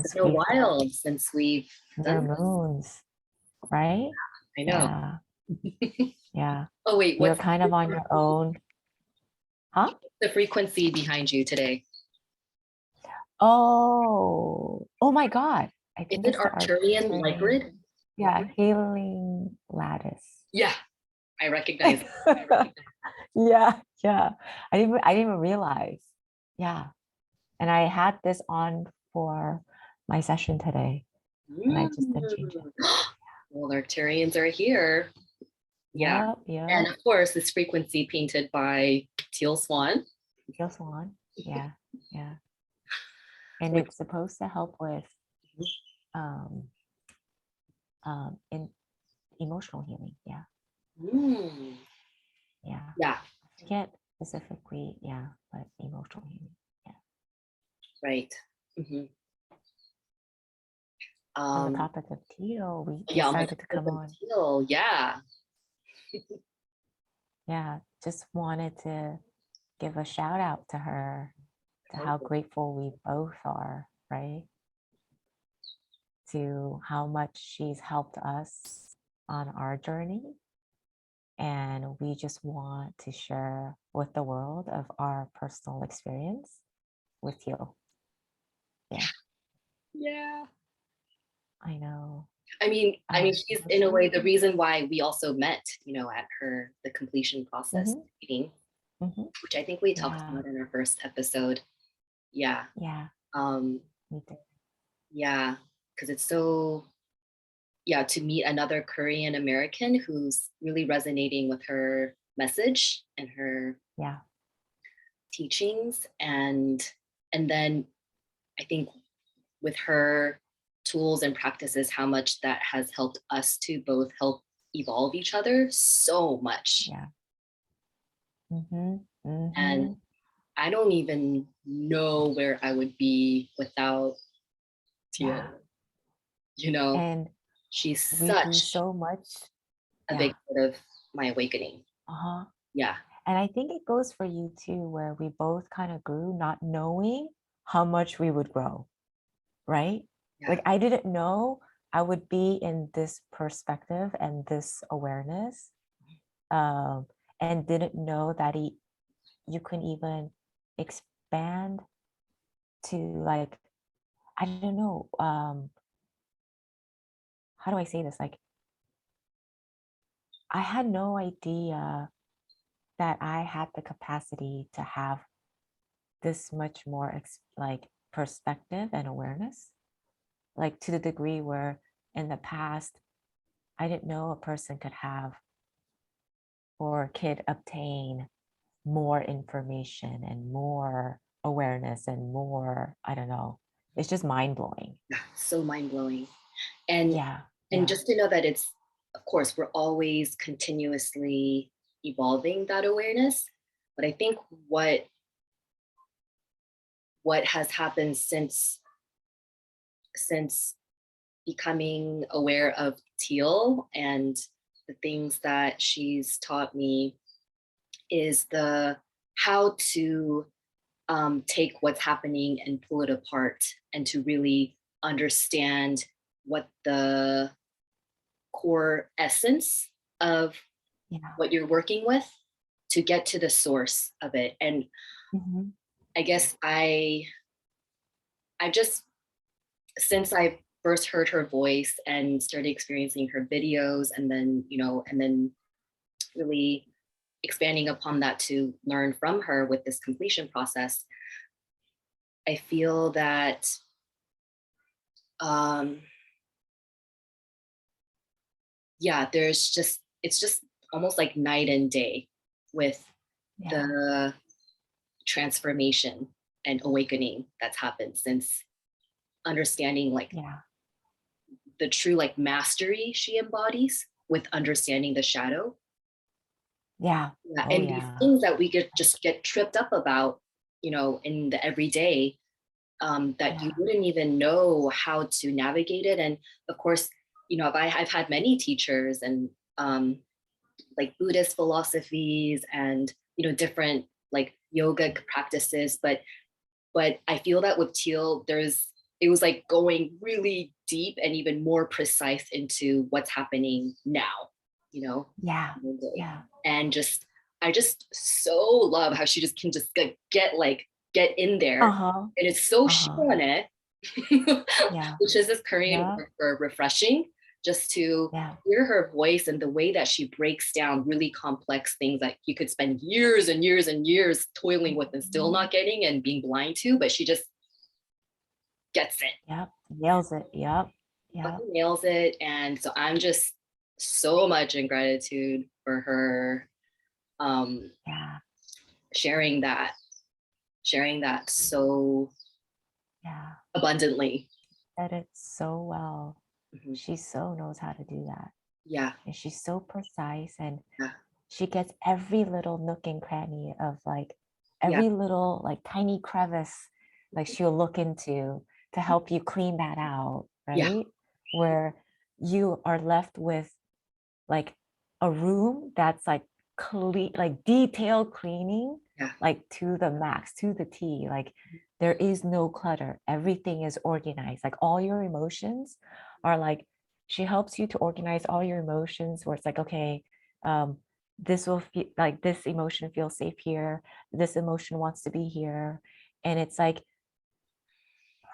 It's been a while since we've their done this. moons, right? I know. Yeah. Oh wait, You're what's kind of on your own. Huh? the frequency behind you today? Oh my God. I Is think it it's the Arcturian Arcturian. Lycrid? Yeah, healing lattice. Yeah, I recognize. Yeah. I didn't even realize. Yeah. And I had this on for my session today, and I just didn't change it. Well, Arcturians are here. Yeah. Yep. And of course, this frequency painted by Teal Swan. Teal Swan. Yeah. And it's supposed to help with um in emotional healing. Yeah. Yeah. I forget specifically, but emotional healing. Yeah. Right. On the topic of teal, we Yeah, decided to come on. Teal, yeah. Yeah, just wanted to give a shout out to her, to how grateful we both are, right? To how much she's helped us on our journey. And we just want to share with the world of our personal experience with you. Yeah. I know. I mean, she's in a way the reason why we also met, at the completion process meeting, which I think we talked about in our first episode. Yeah. Yeah. Me too. Yeah, because it's so, to meet another Korean American who's really resonating with her message and her teachings, and then I think with her tools and practices, how much that has helped us to both help evolve each other so much. And I don't even know where I would be without Teal. And she's such so much a big part of my awakening. Yeah. And I think it goes for you too, where we both kind of grew not knowing how much we would grow, right? Yeah. Like I didn't know I would be in this perspective and this awareness, and didn't know that you can even expand to, like, I don't know, how do I say this? Like, I had no idea that I had the capacity to have this much more perspective and awareness, like to the degree where in the past I didn't know a person could have or could obtain more information and more awareness and more, I don't know, it's just mind-blowing. So mind-blowing. And just to know that it's, of course, we're always continuously evolving that awareness, but I think what has happened since becoming aware of Teal and the things that she's taught me is how to take what's happening and pull it apart, and to really understand what the core essence of what you're working with, to get to the source of it. And I guess I just, since I first heard her voice and started experiencing her videos, and then, and then really expanding upon that to learn from her with this completion process, I feel that it's just almost like night and day with the transformation and awakening that's happened since understanding the true Mastery she embodies with understanding the shadow. These things that we just get tripped up about, in the everyday, that you wouldn't even know how to navigate it. And of course, I've had many teachers and Buddhist philosophies and different yoga practices, but I feel that with Teal, there's it was like going really deep and even more precise into what's happening now, you know, Yeah. in the day. Yeah. And just, I just so love how she just can just get in there, Uh-huh. and it's so Uh-huh. shone, Yeah. which is this Korean Yeah. word for refreshing, just to Yeah. hear her voice and the way that she breaks down really complex things that you could spend years and years and years toiling with and still not getting and being blind to, but she just gets it, Yep. Nails it. Yep. Yep. fucking nails it. And so I'm just so much in gratitude for her um Yeah. sharing that so Yeah. abundantly. Said it so well. Mhm. She so knows how to do that. Yeah, And she's so precise, and yeah, she gets every little nook and cranny of like yeah, every little like tiny crevice, like she'll look into to help you clean that out, yeah, right? Where you are left with like a room that's like clean, like detailed cleaning, yeah, like to the max, to the T. Like there is no clutter. Everything is organized. Like all your emotions are like, she helps you to organize all your emotions where it's like, okay, um, this will feel like this emotion feels safe here. This emotion wants to be here. And it's like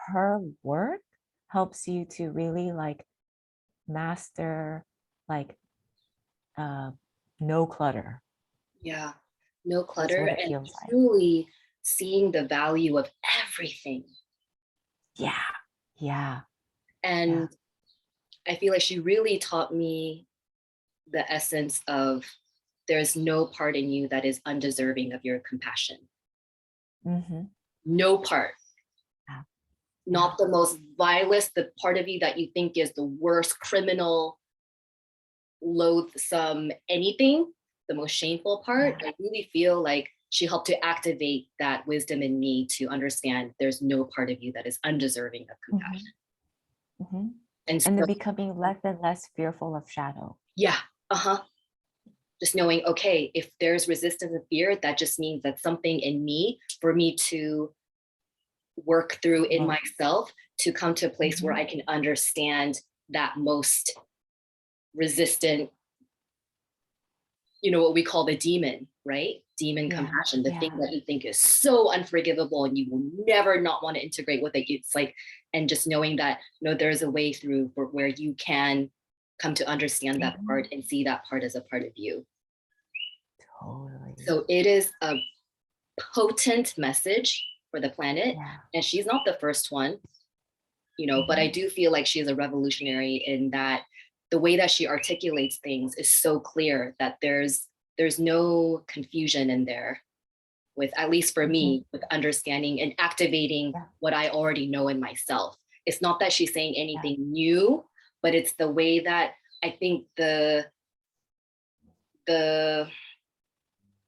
her work helps you to really like master like uh, no clutter yeah. No is clutter what it and feels like. truly seeing the value of everything. Yeah, yeah, yeah. And I feel like she really taught me the essence of there's no part in you that is undeserving of your compassion. Mm-hmm. No part. Yeah, yeah, Not the most vilest, the part of you that you think is the worst, criminal, loathsome, anything, the most shameful part. yeah. I really feel like she helped to activate that wisdom in me to understand there's no part of you that is undeserving of Mm-hmm. compassion. Mm-hmm. And And then so, becoming less and less fearful of shadow. yeah, uh-huh. Just knowing, okay, if there's resistance and fear, that just means that something in me for me to work through in Love. myself to come to a place where Mm-hmm. I can understand that most resistant, what we call the demon, right? Demon Yeah, compassion, the thing yeah. that you think is so unforgivable and you will never not want to integrate with it. It's like, and just knowing that, there's a way through for where you can come to understand that Mm-hmm. part and see that part as a part of you. Totally. So it is a potent message for the planet. Yeah. And she's not the first one, but I Mm-hmm. do feel like she is a revolutionary in that the way that she articulates things is so clear that there's no confusion in there with, at least for Mm-hmm. me, with understanding and activating Yeah, what I already know in myself. It's not that she's saying yeah. anything new, but it's the way that I think the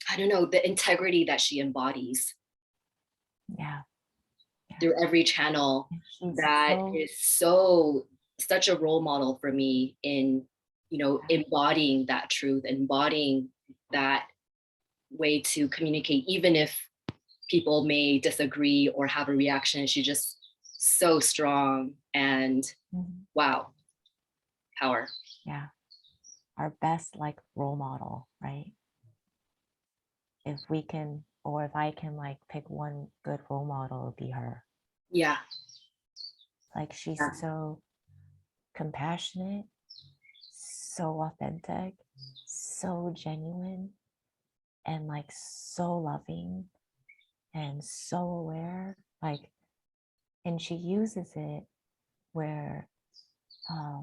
I don't know, the integrity that she embodies Yeah, yeah. through every channel And she's that so, is such a role model for me in yeah. embodying that truth, embodying that way to communicate, even if people may disagree or have a reaction. She's just so strong and Mm-hmm. wow, power. Yeah. Our best like role model, right? If we can, or if I can like pick one good role model, it'll be her. Yeah, Like she's yeah, so compassionate, so authentic, so genuine, and like so loving and so aware. Like, and she uses it where, uh,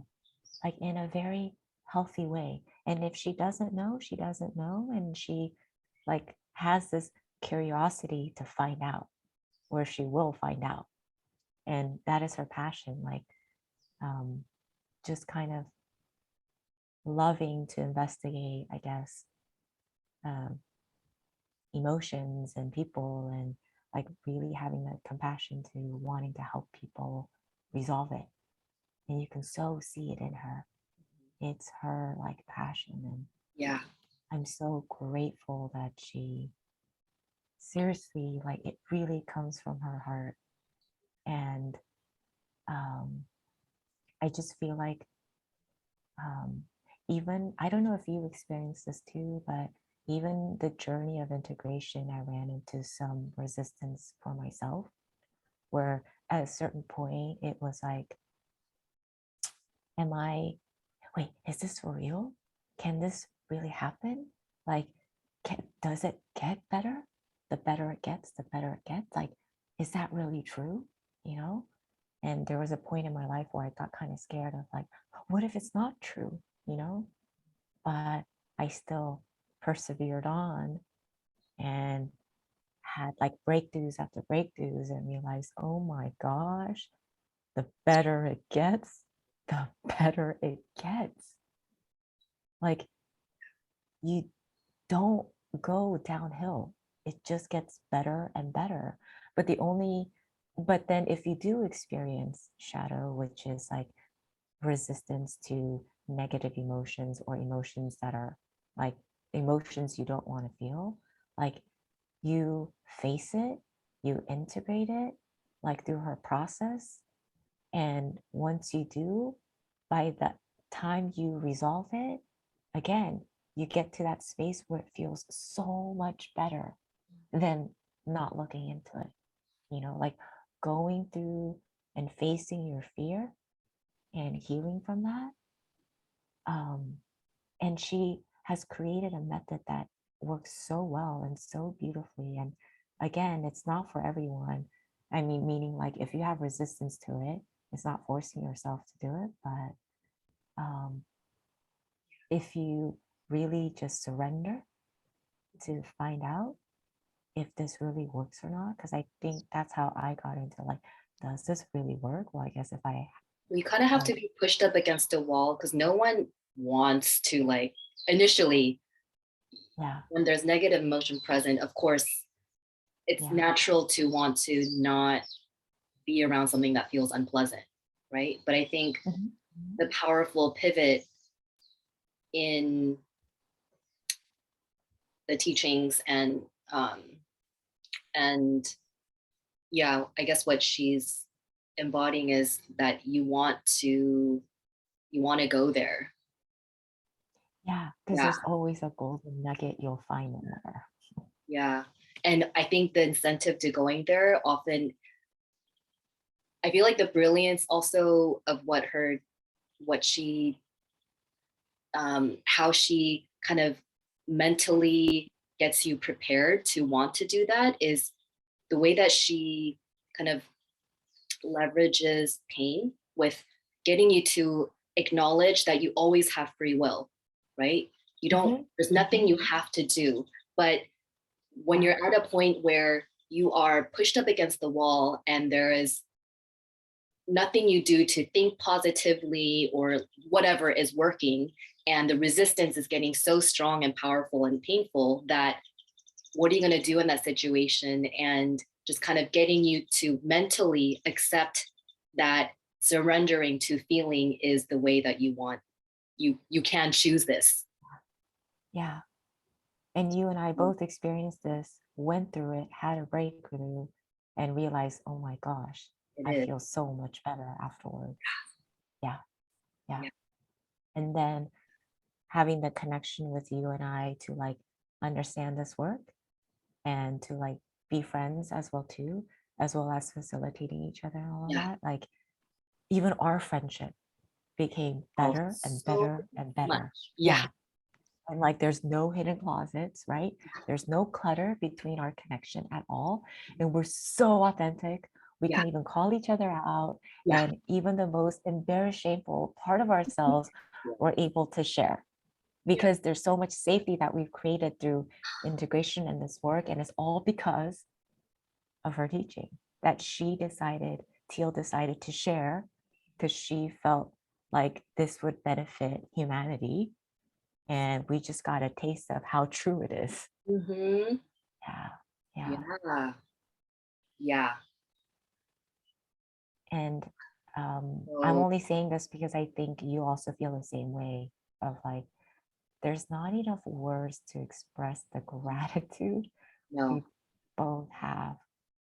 like in a very healthy way. And if she doesn't know, she doesn't know. And she like has this curiosity to find out, or she will find out. And that is her passion. Like, um, just kind of loving to investigate, I guess, um, emotions and people, and like really having that compassion to wanting to help people resolve it. And you can so see it in her. It's her like passion. And yeah, I'm so grateful that she seriously, like, it really comes from her heart. And I just feel like even, I don't know if you experienced this too, but even the journey of integration, I ran into some resistance for myself, where at a certain point it was like, wait, is this for real? Can this really happen? Like, does it get better? The better it gets, the better it gets. Like, is that really true? You know? And there was a point in my life where I got kind of scared of like, what if it's not true? You know? But I still persevered on and had like breakthroughs after breakthroughs and realized, oh my gosh, the better it gets, the better it gets. Like, you don't go downhill. It just gets better and better. But but then if you do experience shadow, which is like resistance to negative emotions or emotions that are like emotions you don't want to feel, like you face it, you integrate it like through her process. And once you do, by the time you resolve it, again, you get to that space where it feels so much better than not looking into it. You know, like going through and facing your fear and healing from that. And she has created a method that works so well and so beautifully. And again, it's not for everyone. I mean, meaning like if you have resistance to it, it's not forcing yourself to do it. But if you really just surrender to find out if this really works or not, because I think that's how I got into like, does this really work? Well, I guess if I You kind of have to be pushed up against a wall because no one wants to, like, initially, yeah, when there's negative emotion present, of course, it's yeah, natural to want to not be around something that feels unpleasant, right? But I think mhm, the powerful pivot in the teachings um, and yeah, I guess what she's embodying is that you want to go there. yeah, because Yeah, there's always a golden nugget you'll find in there. yeah. And I think the incentive to going there often, I feel like the brilliance also of what she, how she kind of mentally gets you prepared to want to do that is the way that she kind of leverages pain with getting you to acknowledge that you always have free will, right? You don't, Mhm, there's nothing mhm, you have to do. But when yeah, you're at a point where you are pushed up against the wall and there is nothing you do to think positively or whatever is working, and the resistance is getting so strong and powerful and painful that what are you going to do in that situation, and just kind of getting you to mentally accept that surrendering to feeling is the way that you want, you can choose this. yeah. And you and I both experienced this, went through it, had a breakthrough, and realized, oh my gosh, It I is. feel so much better afterwards. Yeah, yeah. Yeah. And then having the connection with you and I to like understand this work and to like be friends as well too, as well as facilitating each other and all of Yeah. that. Like even our friendship became Oh, better and so better and much. better. Yeah. Yeah. And like there's no hidden closets, right? There's no clutter between our connection at all. And we're so authentic. We Yeah. can even call each other out. Yeah. And even the most embarrassed, shameful part of ourselves, Yeah. we're able to share Yeah. because there's so much safety that we've created through integration in this work. And it's all because of her teaching that Teal decided to share because she felt like this would benefit humanity, and we just got a taste of how true it is. Mm-hmm. Yeah, yeah. Yeah. Yeah. And I'm So only saying this because I think you also feel the same way of like, there's not enough words to express the gratitude we no. both have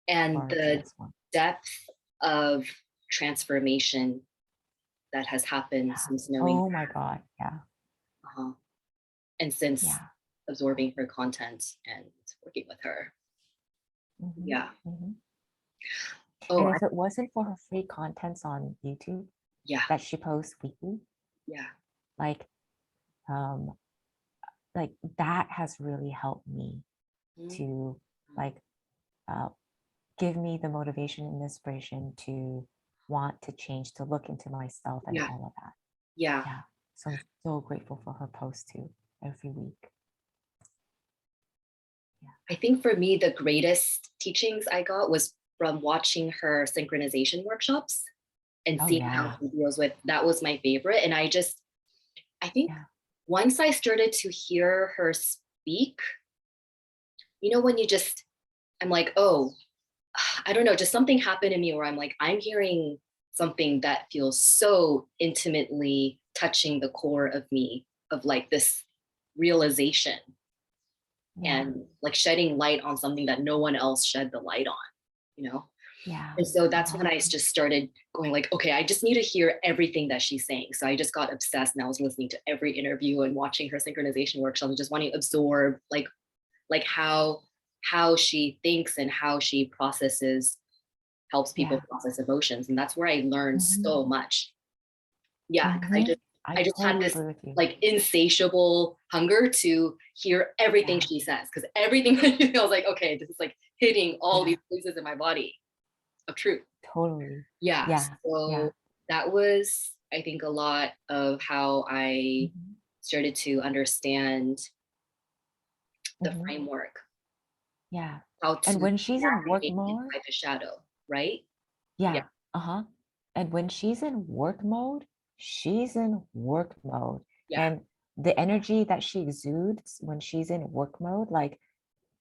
And for the Teal's one. depth of transformation that has happened Yeah. since knowing Oh my God. Yeah. uh and since Yeah. absorbing her content and working with her. Mhm, Yeah. mhm. Oh, And if it wasn't for her free contents on YouTube yeah. that she posts weekly, Yeah. like um like that has really helped me Mhm. to like uh give me the motivation and inspiration to want to change, to look into myself and Yeah. all of that. Yeah. Yeah. So I'm so grateful for her posts too every week. Yeah. I think for me, the greatest teachings I got was from watching her synchronization workshops and Oh seeing how yeah. she deals with that was my favorite. And I think Yeah. once I started to hear her speak, when I'm like, oh, I don't know, just something happened in me where I'm like, I'm hearing something that feels so intimately touching the core of me, of like this realization Yeah. and like shedding light on something that no one else shed the light on, you know? Yeah. And so that's Uh-huh. when I just started going like, okay, I just need to hear everything that she's saying. So I just got obsessed and I was listening to every interview and watching her synchronization workshop and just wanting to absorb like how she thinks and how she processes helps people Yeah. process emotions. And that's where I learned Mhm. so much. Yeah, because I Mhm. just I I just had totally this agree with you. like insatiable hunger to hear everything Yeah. she says. Because everything I was like, okay, this is like hitting all Yeah. these places in my body of truth. Totally. Yeah. Yeah. So Yeah. that was, I think, a lot of how I Mhm. started to understand the Mhm. framework, Yeah. how And to when she's in work navigate mode, inside the shadow, right? Yeah. yeah. Uh-huh. And when she's in work mode, she's in work mode. Yeah. And the energy that she exudes when she's in work mode, like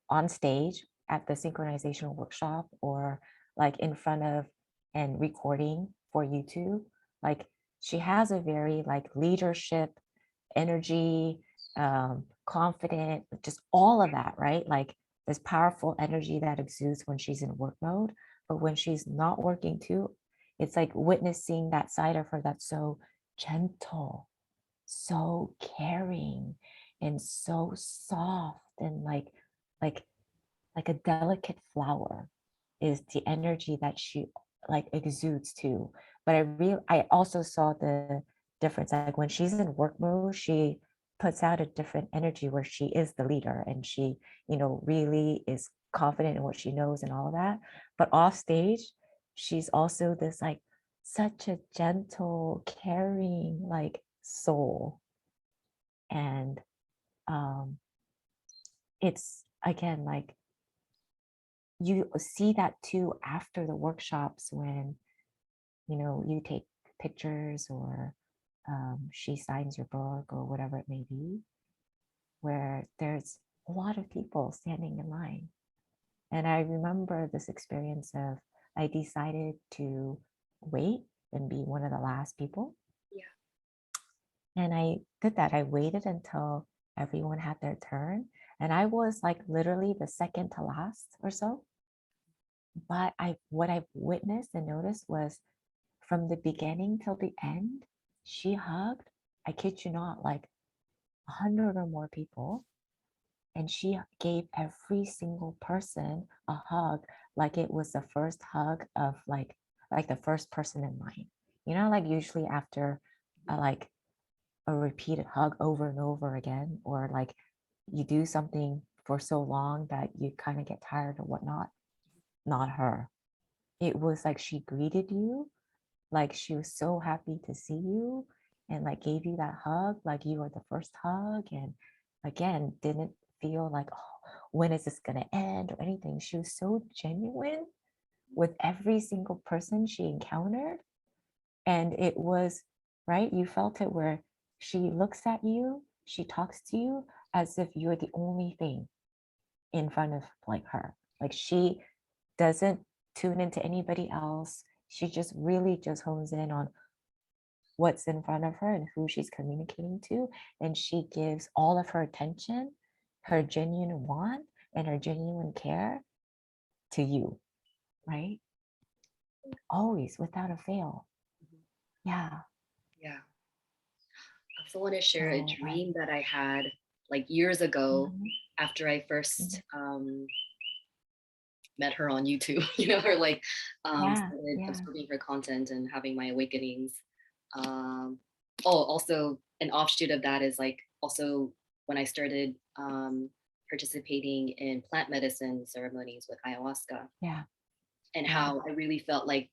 on stage at the synchronization workshop or like in front of and recording for YouTube, like she has a very like leadership energy, confident, just all of that, right? Like this powerful energy that exudes when she's in work mode. But when she's not working too, it's like witnessing that side of her that's so gentle, so caring, and so soft and like like a delicate flower is the energy that she like exudes too. But I also saw the difference. Like when she's in work mode, she puts out a different energy where she is the leader and she, really is confident in what she knows and all of that. But off stage, she's also this like such a gentle, caring like soul. And um it's again like you see that too after the workshops when you take pictures or she signs your book or whatever it may be, where there's a lot of people standing in line. And I remember this experience of I decided to wait and be one of the last people. Yeah. And I did that. I waited until everyone had their turn. And I was like literally the second to last or so. But what I've witnessed and noticed was from the beginning till the end, she hugged, I kid you not, like 100 or more people. And she gave every single person a hug like it was the first hug of like the first person in line. Like usually after like a repeated hug over and over again, or like you do something for so long that you kind of get tired or whatnot. Not her. It was like she greeted you like she was so happy to see you and like gave you that hug like you were the first hug, and again didn't feel like, oh, when is this going to end or anything. She was so genuine with every single person she encountered. And it was right, you felt it where she looks at you, she talks to you as if you're the only thing in front of like her. Like she doesn't tune into anybody else. She just really just hones in on what's in front of her and who she's communicating to. And she gives all of her attention, her genuine want, and her genuine care to you, right? always, without a fail. Mhm. Yeah. Yeah. I also want to share a So dream that I had like years ago mhm, after I first mhm. met her on YouTube, or like Yeah, started yeah, absorbing her content and having my awakenings. Oh, also an offshoot of that is like also when I started participating in plant medicine ceremonies with ayahuasca, yeah, and yeah, how I really felt like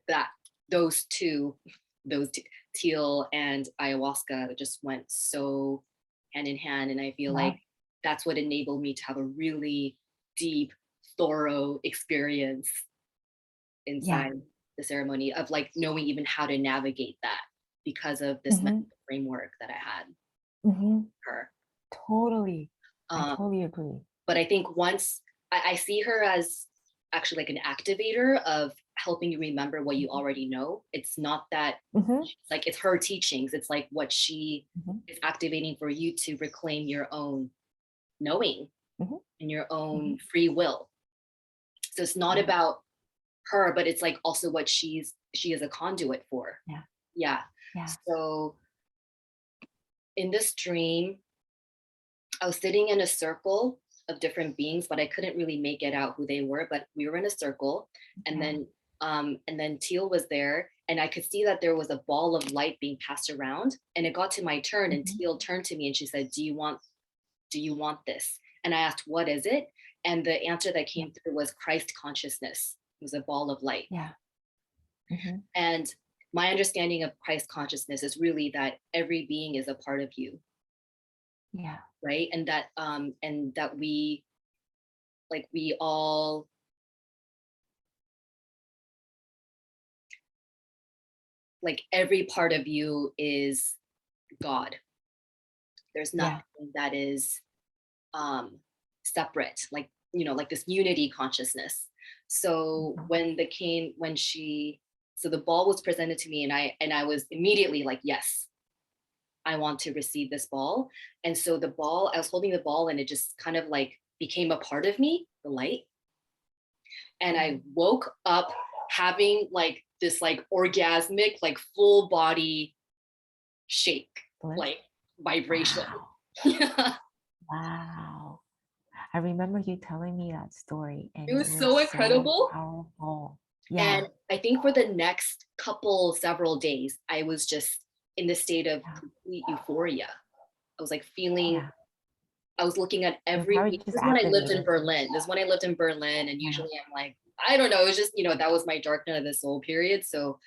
that those two, Teal and ayahuasca just went so hand in hand. And I feel yeah, like that's what enabled me to have a really deep, thorough experience yeah. inside the ceremony of like knowing even how to navigate that because of this mental Mm-hmm, framework that I had mm-hmm. her. Totally. I Um, totally agree. but I think once I see her as actually like an activator of helping you remember what you Mm-hmm, already know. It's not that mm-hmm, it's like it's her teachings. It's like what she mm-hmm, is activating for you to reclaim your own knowing mm-hmm, and your mm-hmm. own free will. So it's not Yeah, about her, but it's like also what she is a conduit for. yeah, Yeah. yeah. So in this dream, I was sitting in a circle of different beings, but I couldn't really make it out who they were. But we were in a circle, and Okay. then Teal was there, and I could see that there was a ball of light being passed around. And it got to my turn, and Mm-hmm, Teal turned to me and she said, "Do you want this?" And I asked, "What is it?" And the answer that yeah, came through was Christ consciousness. It was a ball of light. yeah. Mm-hmm, And my understanding of Christ consciousness is really that every being is a part of you, yeah, right? And that we all, like every part of you is God. There's yeah. nothing that is um separate, like this unity consciousness. So Mm-hmm, so the ball was presented to me, and I was immediately like, yes, I want to receive this ball. And so I was holding the ball, and it just kind of like became a part of me, the light. And mm-hmm. I woke up having like this like orgasmic, like full body shake, Bliss. like vibration. Wow. Yeah. Wow. I remember you telling me that story and It it was was so so incredible. powerful. Yeah. And I think for the next several days, I was just in this state of Yeah. complete euphoria. I was like feeling, Yeah. I was looking at You're every, probably this just is when I lived in activated. Berlin. This is when I lived in Berlin. And Yeah. usually I'm like, I don't know, it was just, that was my dark night of the soul period. So,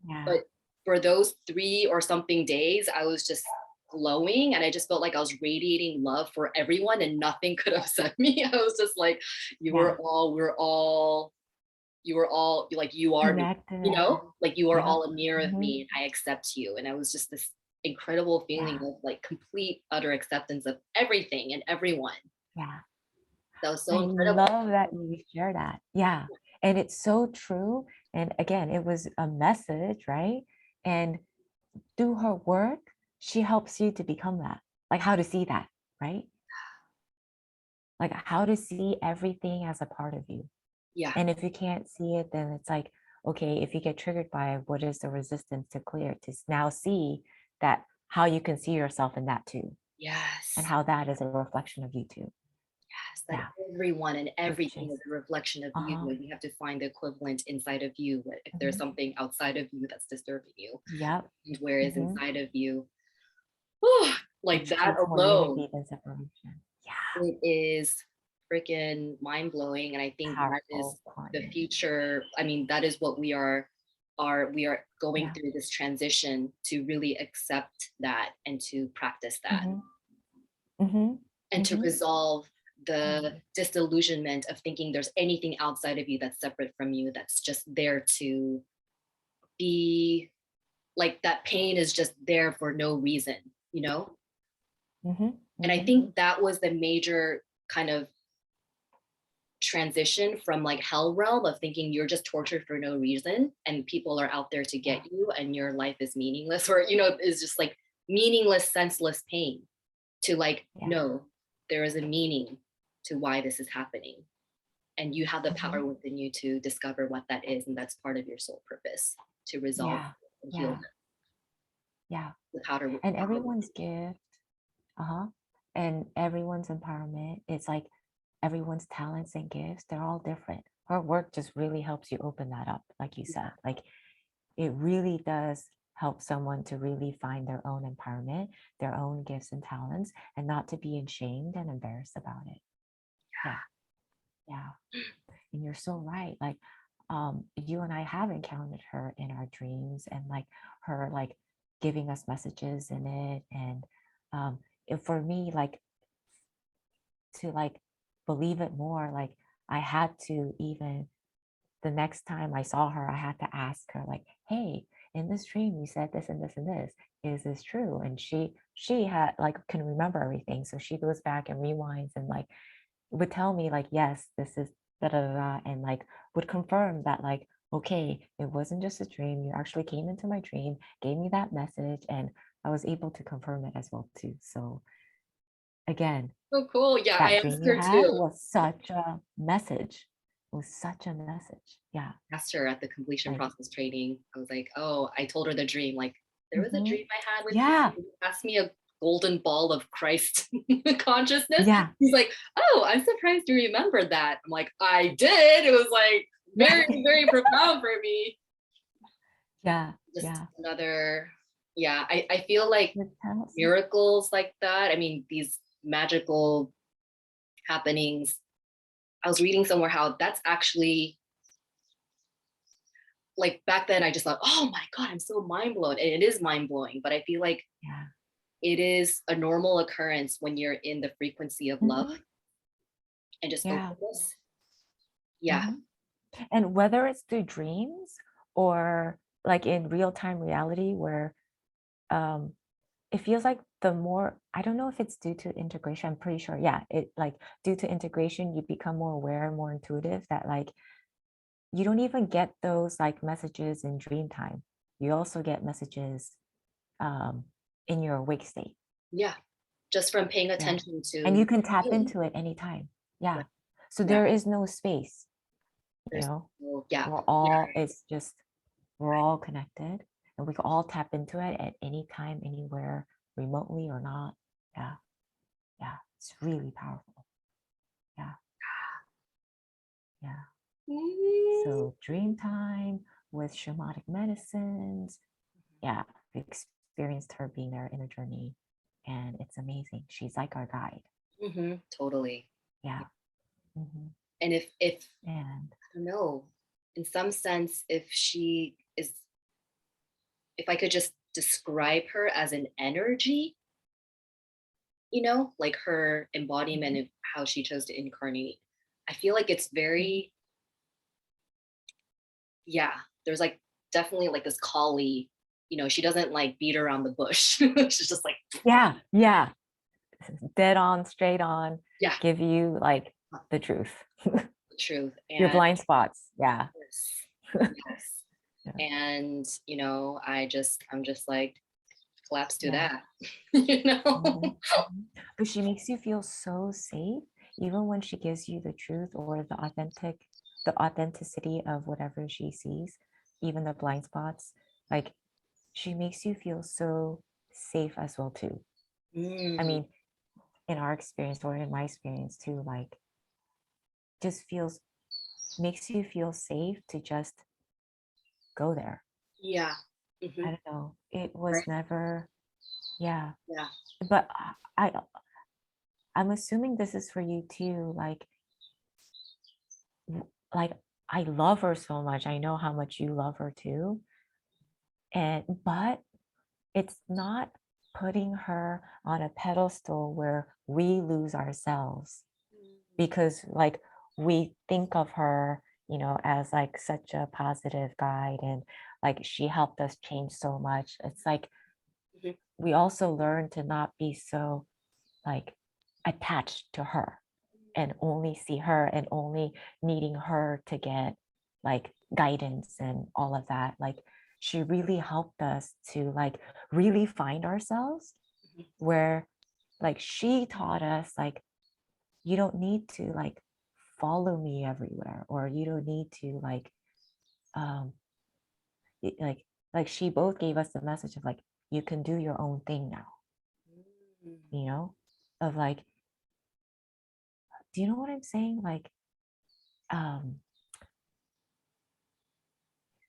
Yeah. but for those 3 or something days, I was just glowing, and I just felt like I was radiating love for everyone, and nothing could upset me. I was just like, Yeah. you were all like, you are me, Connected. like you are Yep. all a mirror of Hmm. me, and I accept you. And I was just this incredible feeling Yeah. of like complete utter acceptance of everything and everyone. Yeah. That was I so incredible. love that you share that. Yeah. And it's so true. And again, it was a message, right? And through her work, she helps you to become that, like how to see that, right? Like how to see everything as a part of you. Yeah. And if you can't see it, then it's like, okay, if you get triggered by it, what is the resistance to clear to now see that how you can see yourself in that too, and Yes. how that is a reflection of you too. Yes, that Yeah, everyone and which everything is, is a reflection of you, uh-huh. and you have to find the equivalent inside of you. If there's Hmm. something outside of you that's disturbing you, Yep. and where is Hmm. inside of you, like Which that creates more alone, unity than separation. Yeah, it is freaking mind blowing. And I think that is powerful the Kwonyin. future. I mean, that is what we are going Yeah. through this transition to really accept that and to practice that Hmm. Hmm. and to Hmm. resolve the Totally. disillusionment of thinking there's anything outside of you that's separate from you, that's just there to be, like that pain is just there for no reason. Hmm. And I Hmm. think that was the major kind of transition from like hell realm of thinking you're just tortured for no reason and people are out there to Yeah. get you and your life is meaningless, or is just like meaningless, senseless pain, to like, Yeah. no, there is a meaning to why this is happening. and you have the power within you to discover what that is, and that's part of your soul purpose, to resolve and heal them. Yeah. The powder And everyone's gift, and everyone's empowerment, it's like everyone's talents and gifts, they're all different. Her work just really helps you open that up, like you said. Like, it really does help someone to really find their own empowerment, their own gifts and talents, and not to be ashamed and embarrassed about it. Yeah. And you're so right. Like, you and I have encountered her in our dreams, and like her like giving us messages in it. And for me, like, to like believe it more, like I had to, even the next time I saw her, I had to ask her, like, hey, in this dream you said this and this and this, is this true? And she had like can remember everything, so she goes back and rewinds and like would tell me like, yes, this is da da da da, and like would confirm that, like, okay, it wasn't just a dream, you actually came into my dream, gave me that message, and I was able to confirm it as well too. So again, So cool. Yeah, I that dream asked you her had too. was such a message. It was such a message. Yeah. Asked her at the completion Like, process training. I was like, oh, I told her the dream. Like, there was a dream I had with you. yeah, You asked me a golden ball of Christ consciousness. yeah, He's like, oh, I'm surprised you remembered that. I'm like, I did. It was like very, very profound for me. yeah, Just yeah. another, yeah, I feel like Fantastic. miracles like that. I mean, these magical happenings. I was reading somewhere how that's actually, like, back then I just thought, oh my God, I'm so mind blown. And it is mind blowing, but I feel like Yeah. it is a normal occurrence when you're in the frequency of love Mhm. and just Yeah. openness. Yeah. Mhm. And whether it's through dreams or like in real-time reality, where um it feels like the more, I don't know if it's due to integration, I'm pretty sure, yeah, it like due to integration, you become more aware and more intuitive, that like you don't even get those like messages in dream time. You also get messages um in your awake state. Yeah. Just from paying Yeah. attention And you to can tap feeling. into it anytime. Yeah. Right. So Yeah. there is no space, you There's know, no, yeah. we're Yeah. all, it's just, we're all connected, and we can all tap into it at any time, anywhere, remotely or not. Yeah. Yeah. It's really powerful. Yeah. Yeah. So dream time with shamanic medicines. Yeah. We experienced her being there in a journey, and it's amazing. She's like our guide. Totally. Yeah. hmm And if And I don't know, in some sense, if she is, if I could just describe her as an energy, like her embodiment Mhm. of how she chose to incarnate, I feel like it's Mhm. very, yeah, there's like definitely like this collie, she doesn't like beat around the bush. She's just like, Yeah. Yeah. Dead on, straight on, yeah, give you like the truth. the truth. Your And blind spots. Yeah. yes, yes. Yeah. And, I'm just like, collapse to Yeah. that, Mhm, mhm. But she makes you feel so safe, even when she gives you the truth or the authenticity of whatever she sees, even the blind spots. Like, she makes you feel so safe as well too. I Mm, mean, in our experience or in my experience too, like, just feels, makes you feel safe to just go there. yeah. I Hmm. don't know. It was Right. never, yeah. Yeah. But I'm assuming this is for you too. Like, I love her so much. I know how much you love her too. And but it's not putting her on a pedestal where we lose ourselves, because like we think of her, as like such a positive guide, and like she helped us change so much. It's like Mhm. we also learn to not be so like attached to her, and only see her and only needing her to get like guidance and all of that. Like, she really helped us to like really find ourselves, Mhm. where like she taught us like you don't need to like follow me everywhere, or you don't need to like it- like she both gave us the message of like, you can do your own thing now, you know, of like, do you know what I'm saying? Like,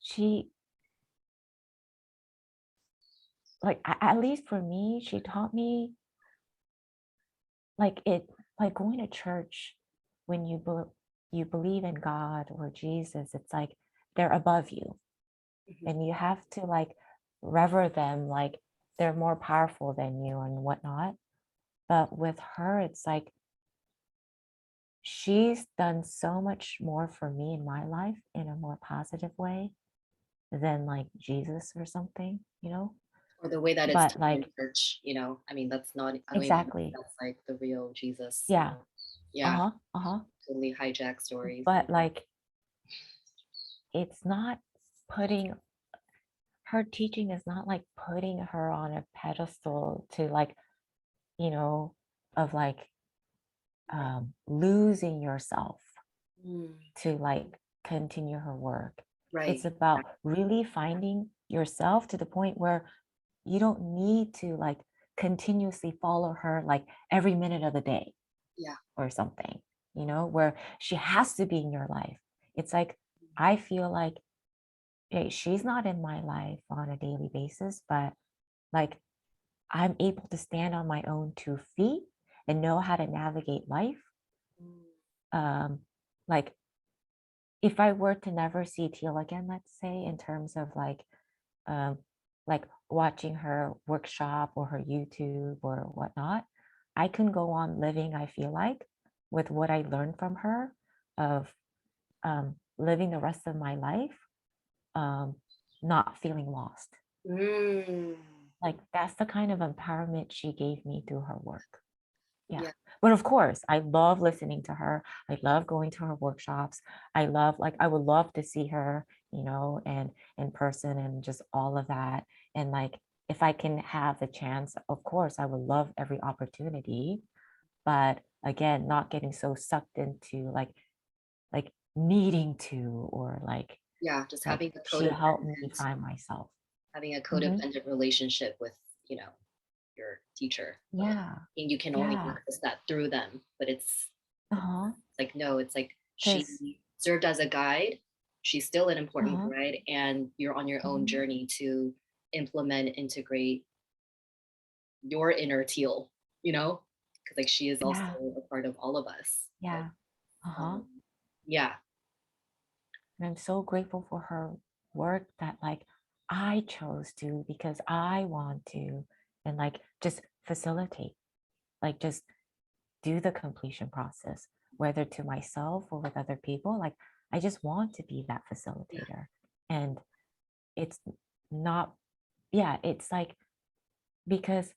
she, like, at least for me, she taught me like like going to church when you believe in God or Jesus, it's like they're above you, and you have to like revere them, like they're more powerful than you and whatnot. But with her, it's like she's done so much more for me in my life in a more positive way than like Jesus or something, you know? Or the way that it's But taught in like, church, you know, I mean, that's not, I don't even know if exactly. that's like the real Jesus, you Yeah. know. Yeah, Uh-huh. Uh-huh. totally hijack stories. But like, it's not putting her teaching is not like putting her on a pedestal to like, you know, of like losing yourself Mm, to like continue her work. It's right. about really finding yourself to the point where you don't need to like continuously follow her like every minute of the day Yeah. or something, you know, where she has to be in your life. It's like, I feel like, hey, she's not in my life on a daily basis, but like I'm able to stand on my own 2 feet and know how to navigate life. Um, like if I were to never see Teal again, let's say, in terms of um, like watching her workshop or her YouTube or whatnot, I can go on living, I feel like, with what I learned from her of living the rest of my life, not feeling lost. Mm, Like that's the kind of empowerment she gave me through her work. Yeah. yeah. But of course, I love listening to her. I love going to her workshops. I love, like, I would love to see her, you know, and in person and just all of that. And like, if I can have the chance, of course, I would love every opportunity. But again, not getting so sucked into like needing to, or Yeah. Just like having a she helped me codependent, find myself. having a Hmm. codependent relationship with, you know, your teacher. Yeah. And you can only Yeah. access that through them. But it's Uh-huh. like, no, it's like she Because, served as a guide. She's still an important uh-huh. guide, and you're on your own Mhm. journey to implement, integrate your inner Teal, you know, because like she is also Yeah. a part of all of us. But Yeah. Uh-huh. um, yeah, And I'm so grateful for her work that like I chose to because I want to, and like just facilitate, like just do the completion process, whether to myself or with other people. Like I just want to be that yeah, facilitator. And it's not, yeah, it's like because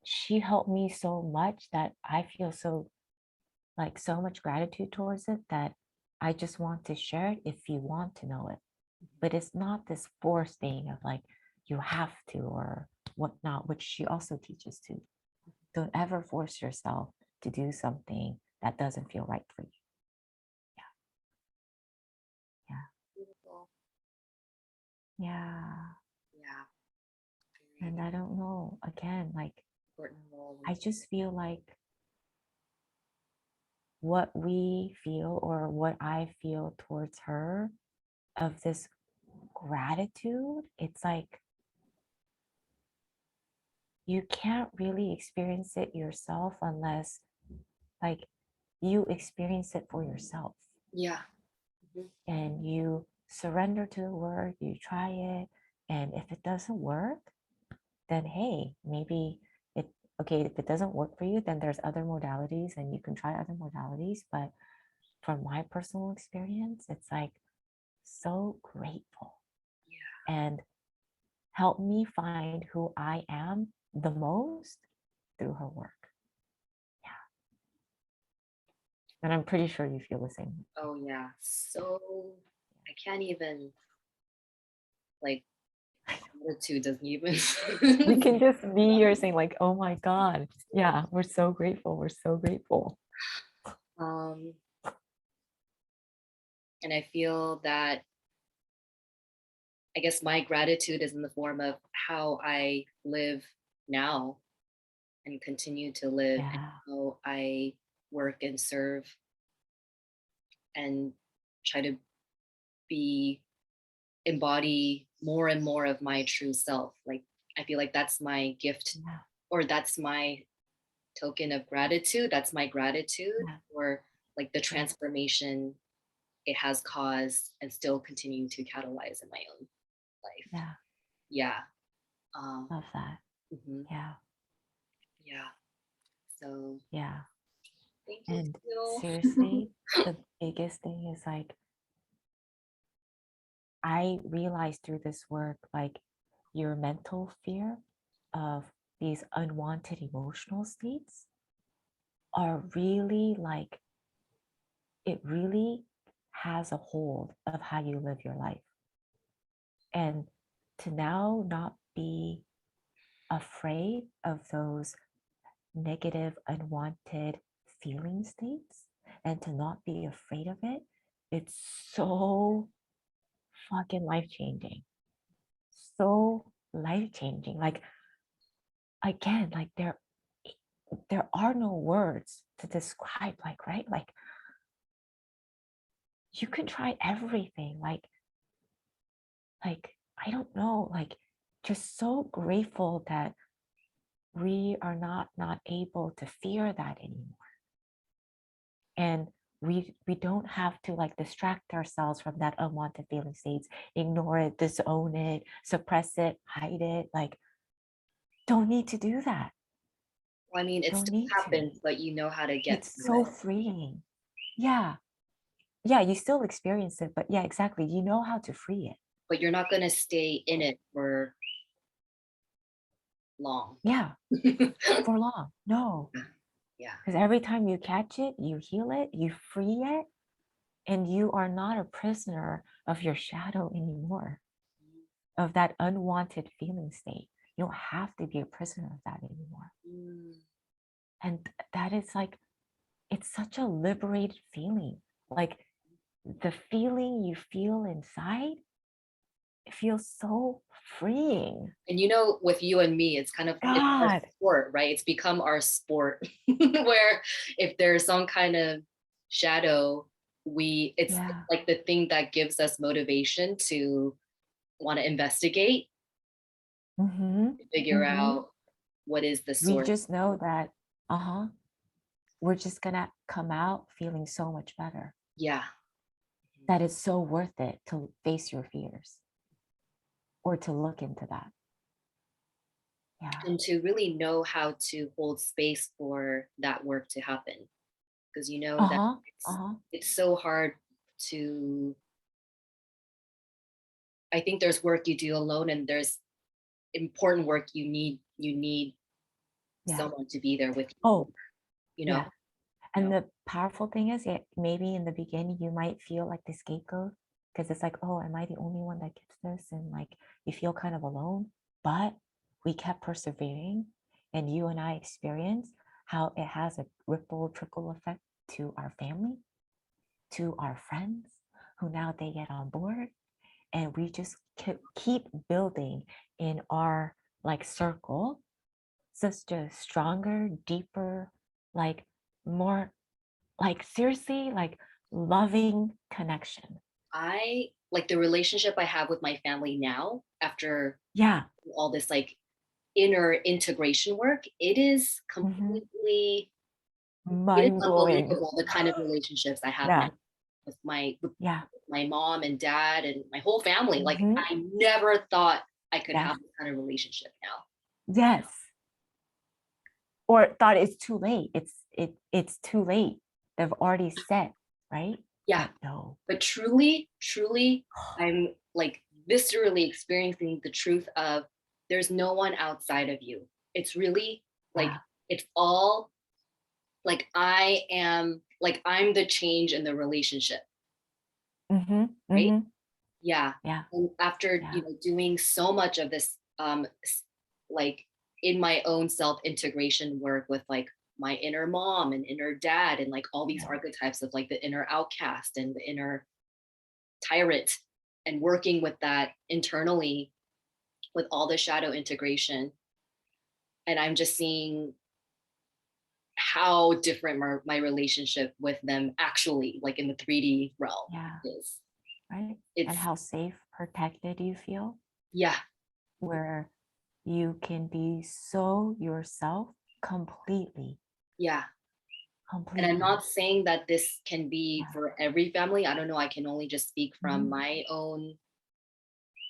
she helped me so much that I feel so like so much gratitude towards it that I just want to share it if you want to know it. But it's not this forced thing of like you have to or whatnot, which she also teaches to. Don't ever force yourself to do something that doesn't feel right for you. Yeah. beautiful. Yeah. Yeah, very And I don't know, again, like important role. I just feel like what we feel or what I feel towards her of this gratitude, it's like you can't really experience it yourself unless like you experience it for yourself Yeah. Mhm. and you surrender to the work, you try it, and if it doesn't work, then hey, maybe it okay, if it doesn't work for you, then there's other modalities and you can try other modalities. But from my personal experience, it's like so grateful and help me find who I am the most through her work. Yeah. And I'm pretty sure you feel the same. Oh yeah. So I can't even like gratitude doesn't even We can just be here saying like, oh my God. Yeah, we're so grateful. We're so grateful. Um, and I feel that, I guess my gratitude is in the form of how I live now and continue to live, and Yeah. how I work and serve and try to be embody more and more of my true self. Like, I feel like that's my gift, Yeah. or that's my token of gratitude. That's my gratitude Yeah. for like the Yeah. transformation it has caused and still continuing to catalyze in my own life. Yeah. Yeah. Um, Love that. mhm, Yeah. yeah. So Yeah. thank you, And Teal. seriously, the biggest thing is like, I realized through this work, like your mental fear of these unwanted emotional states are really like, it really has a hold of how you live your life. And to now not be afraid of those negative, unwanted feeling states and to not be afraid of it, it's so fucking life changing. So life changing. Like, again, like there are no words to describe, like, right? Like, you can try everything. Like, I don't know, like, just so grateful that we are not able to fear that anymore. And we don't have to like distract ourselves from that unwanted feeling states, ignore it, disown it, suppress it, hide it. Like, don't need to do that. Well, I mean, it Don't still need to. happens, but you know how to get It's through so it. freeing. Yeah. Yeah, you still experience it, but yeah, exactly. You know how to free it. But you're not going to stay in it for long. Yeah, for long. No. Yeah. Because every time you catch it, you heal it, you free it, and you are not a prisoner of your shadow anymore, of that unwanted feeling state. You don't have to be a prisoner of that anymore. Mm. And that is like, it's such a liberated feeling. Like, the feeling you feel inside, it feels so freeing. And you know, with you and me, it's our God. sport, right? It's become our sport where if there's some kind of shadow, it's Yeah. like the thing that gives us motivation to want to investigate, Mm-hmm. figure Mm-hmm. out what is the We source. just know that, we're just gonna come out feeling so much better. Yeah. That it's so worth it to face your fears or to look into that. Yeah. And to really know how to hold space for that work to happen, because you know that Uh-huh. it's Uh-huh. it's so hard to, I think there's work you do alone, and there's important work you need Yeah. someone to be there with Oh, you know yeah. And the powerful thing is, yeah, maybe in the beginning you might feel like the scapegoat because it's like, oh, am I the only one that gets this? And like you feel kind of alone. But we kept persevering, and you and I experienced how it has a ripple trickle effect to our family, to our friends, who now they get on board, and we just keep building in our like circle such a stronger, deeper, like more, like seriously, like loving connection. I like the relationship I have with my family now after Yeah. all this like inner integration work. It is Mhm. completely, it is Mind blowing. unbelievable the kind of relationships I have now Yeah. with Yeah. my mom and dad and my whole family. Like, Mhm. I never thought I could Yeah. have this kind of relationship now. Yes. Or thought it's too late. It's too late. They've already set, right? Yeah, But no. but truly, I'm like viscerally experiencing the truth of there's no one outside of you. It's really like, Yeah. it's all like I'm the change in the relationship, Mm-hmm. right? Mm-hmm. Yeah. Yeah. And after, Yeah. doing so much of this like in my own self integration work with like my inner mom and inner dad and like all these archetypes of like the inner outcast and the inner tyrant, and working with that internally with all the shadow integration. And I'm just seeing how different my relationship with them actually, like in the 3D realm, Yeah. is. Right. And It's, how safe, protected you feel, yeah, where you can be so yourself completely, yeah. And I'm completely. not saying that this can be Yeah. for every family. I don't know. I can only just speak from Mhm. my own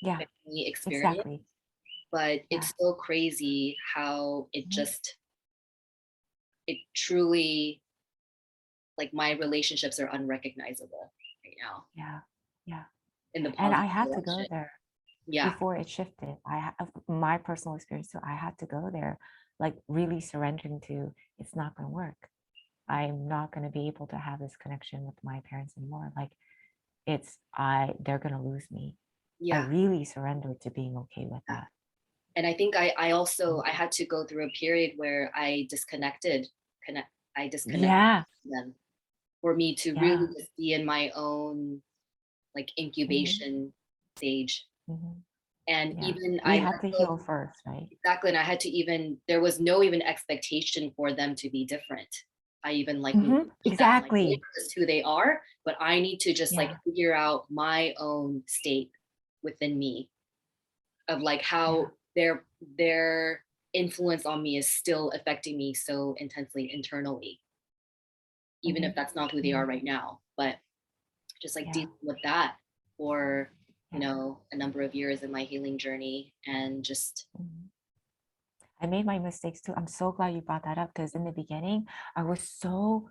Yeah, family experience. exactly. But Yeah. it's so crazy how it Mhm. just, it truly, like my relationships are unrecognizable right now Yeah. Yeah. in the And I positive had to go direction. there Yeah, before it shifted. I have my personal experience too. I had to go there, like really surrendering to it's not going to work. I'm not going to be able to have this connection with my parents anymore. Like they're going to lose me. I yeah, really surrendered to being okay with yeah. that. And I think I also Mm. I had to go through a period where connect I disconnected Yeah. them for me to really Yeah. just be in my own like Hmm. incubation stage. Hmm. And Yeah. even We I had let to go, heal first, right? exactly, and I had to even, there was no even expectation for them to be different. I even like need to meet that. I'm like, hey, Exactly. this is who they are, but I need to just like Yeah. figure out my own state within me of like Yeah. how their influence on me is still affecting me so intensely internally, even Hmm. if that's not who they are Hmm. right now. But just like Yeah. dealing with that for, you Yeah. know, a number of years in my healing journey, and just, Mhm. I made my mistakes too. I'm so glad you brought that up because in the beginning, I was so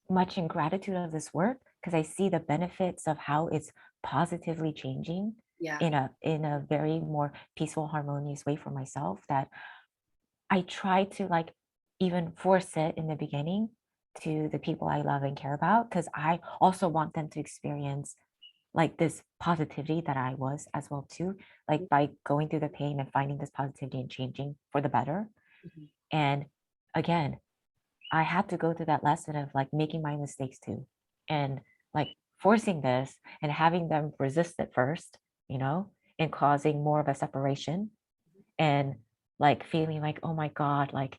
much in gratitude of this work because I see the benefits of how it's positively changing yeah, in a very more peaceful, harmonious way for myself that I try to like even force it in the beginning to the people I love and care about because I also want them to experience like this positivity that I was as well too, like by going through the pain and finding this positivity and changing for the better. mhm, And again, I had to go through that lesson of like making my mistakes too and like forcing this and having them resist it first, and causing more of a separation and like feeling like, oh my God, like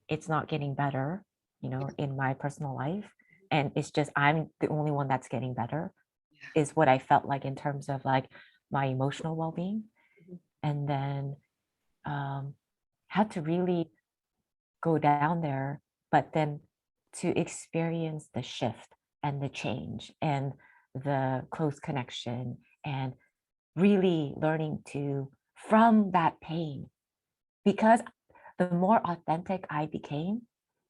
it's not getting better, yeah, in my personal life. And it's just I'm the only one that's getting better yeah, is what I felt like in terms of like my emotional well-being. mhm, And then um had to really go down there, but then to experience the shift and the change and the close connection and really learning to from that pain because the more authentic I became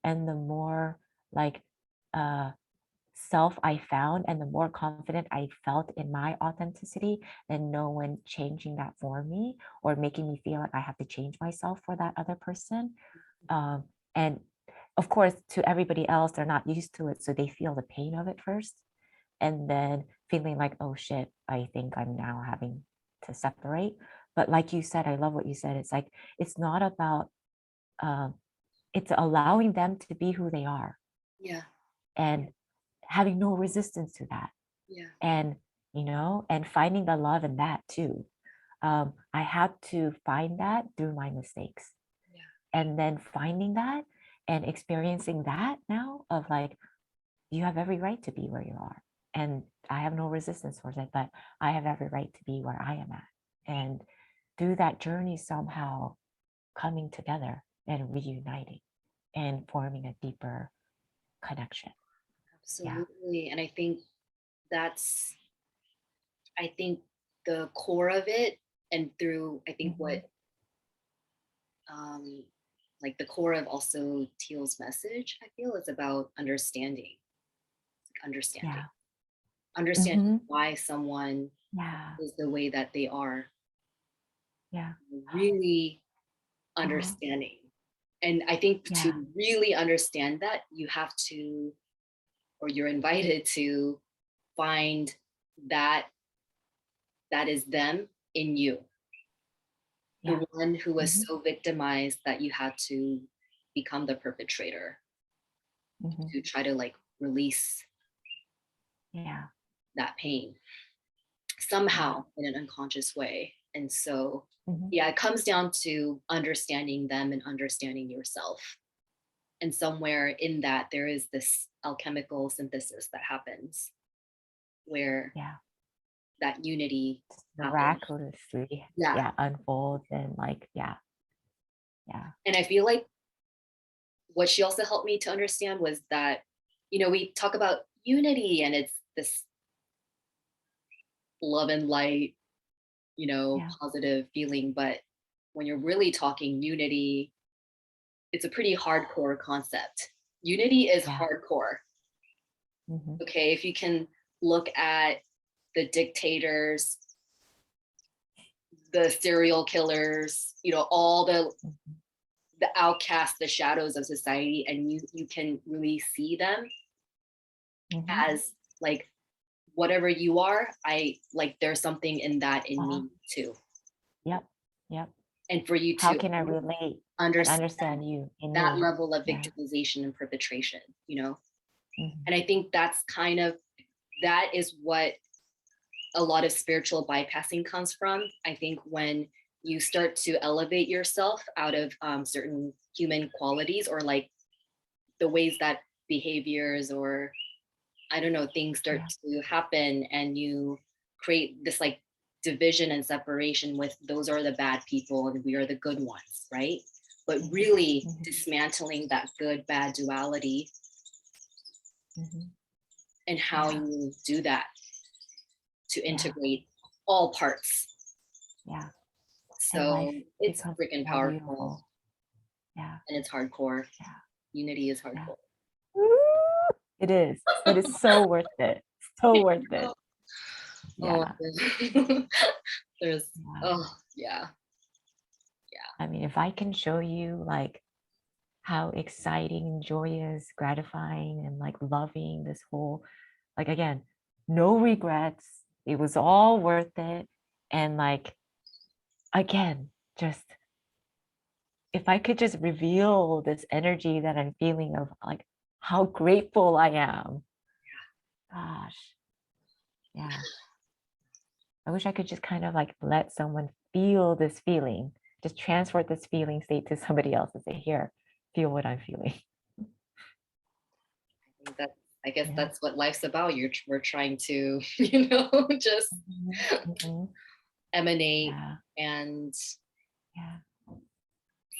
and the more like uh self I found and the more confident I felt in my authenticity and no one changing that for me or making me feel like I have to change myself for that other person. And of course, to everybody else, they're not used to it. So they feel the pain of it first and then feeling like, oh shit, I think I'm now having to separate. But like you said, I love what you said. It's like, it's not about, um, it's allowing them to be who they are yeah, and having no resistance to that. yeah, And, and finding the love in that too. I had to find that through my mistakes yeah, and then finding that and experiencing that now of like, you have every right to be where you are. And I have no resistance towards it, but I have every right to be where I am at. And through that journey, somehow coming together and reuniting and forming a deeper connection. Yeah. absolutely. And I think that's, I think the core of it, and through, I think Hmm. what, like the core of also Teal's message, I feel, is about understanding, understanding, Yeah. understanding Hmm. why someone Yeah. is the way that they are, Yeah. really Uh-huh. understanding. And I think Yeah. to really understand that, you have to, or you're invited to find that that is them in you, Yeah. the one who was Hmm. so victimized that you had to become the perpetrator. Mhm. to try to like release Yeah. that pain Yeah. somehow in an unconscious way. And so, Mhm. yeah, it comes down to understanding them and understanding yourself. And somewhere in that, there is this alchemical synthesis that happens where Yeah. that unity happens. Miraculously, Yeah. yeah, unfolds and like, yeah. And I feel like what she also helped me to understand was that, you know, we talk about unity and it's this love and light, you know, Yeah. positive feeling. But when you're really talking unity, it's a pretty hardcore concept. Unity is Yeah. hardcore. Mhm. Okay. If you can look at the dictators, the serial killers, you know, all Mhm. the outcasts, the shadows of society, and you can really see them Mhm. as like whatever you are, I like there's something in that in Uh-huh. me too. Yep. Yep. And for you How to can I relate and understand understand you in that me? level of Yeah. victimization and perpetration, you know? Mhm. And I think that's kind of that is what a lot of spiritual bypassing comes from. I think when you start to elevate yourself out of certain human qualities or like the ways that behaviors or I don't know, things start Yeah. to happen and you create this like division and separation with those are the bad people and we are the good ones, right? But Mhm. really Mhm. dismantling that good bad duality Mhm. and how Yeah. you do that to Yeah. integrate all parts. Yeah. And life So it's becomes freaking more powerful beautiful. Yeah. and it's hardcore. Yeah. Unity is Yeah. hardcore. Woo! It is, but it's so worth it. So worth it. Oh, Yeah. there's, Yeah. oh, yeah. I mean, if I can show you like how exciting, joyous, gratifying, and like loving this whole, like again, no regrets. It was all worth it. And like, again, just if I could just reveal this energy that I'm feeling of like how grateful I am. Gosh, yeah. I wish I could just kind of like let someone feel this feeling, just transport this feeling state to somebody else and say, here, feel what I'm feeling. I think that I guess Yeah. that's what life's about. We're trying to, you know, just Mhm, mhm. emanate Yeah. and Yeah.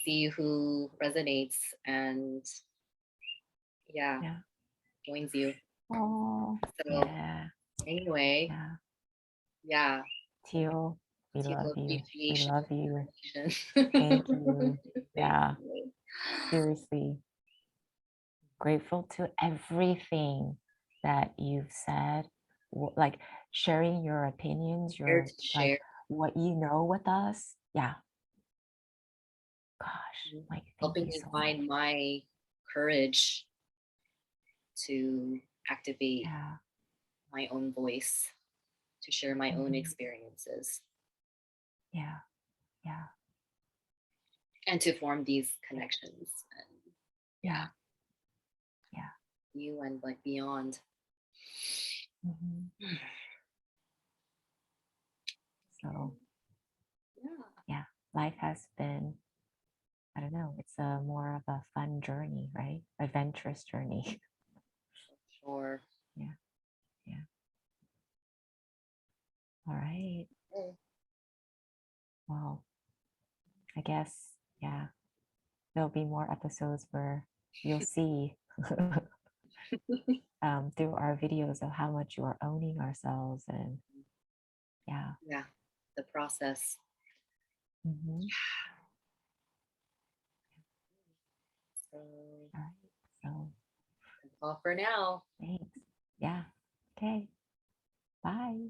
see who resonates and yeah, Yeah. joins you. Oh, So yeah. anyway, Yeah. yeah, Teal, we teal love you. We appreciation. love you. Appreciation. Thank you. Thank Yeah. you. Seriously. Grateful to everything that you've said, like sharing your opinions, Here your to like share, what you know with us. Yeah. Gosh, like thank helping you me so much. find my courage to activate Yeah. my own voice, to share my own Mhm. experiences, Yeah. Yeah. and to form these connections. And yeah, Yeah. Yeah. you and like beyond. Mhm. So Yeah, yeah, life has been, I don't know, it's a more of a fun journey, right? Adventurous journey. sure. Yeah. Yeah. All right. Okay. Well, I guess, yeah, there'll be more episodes where you'll see through our videos of how much you are owning ourselves and yeah. Yeah, the process. Mhm. So All right. So that's all for now. thanks. Yeah. Okay. Bye.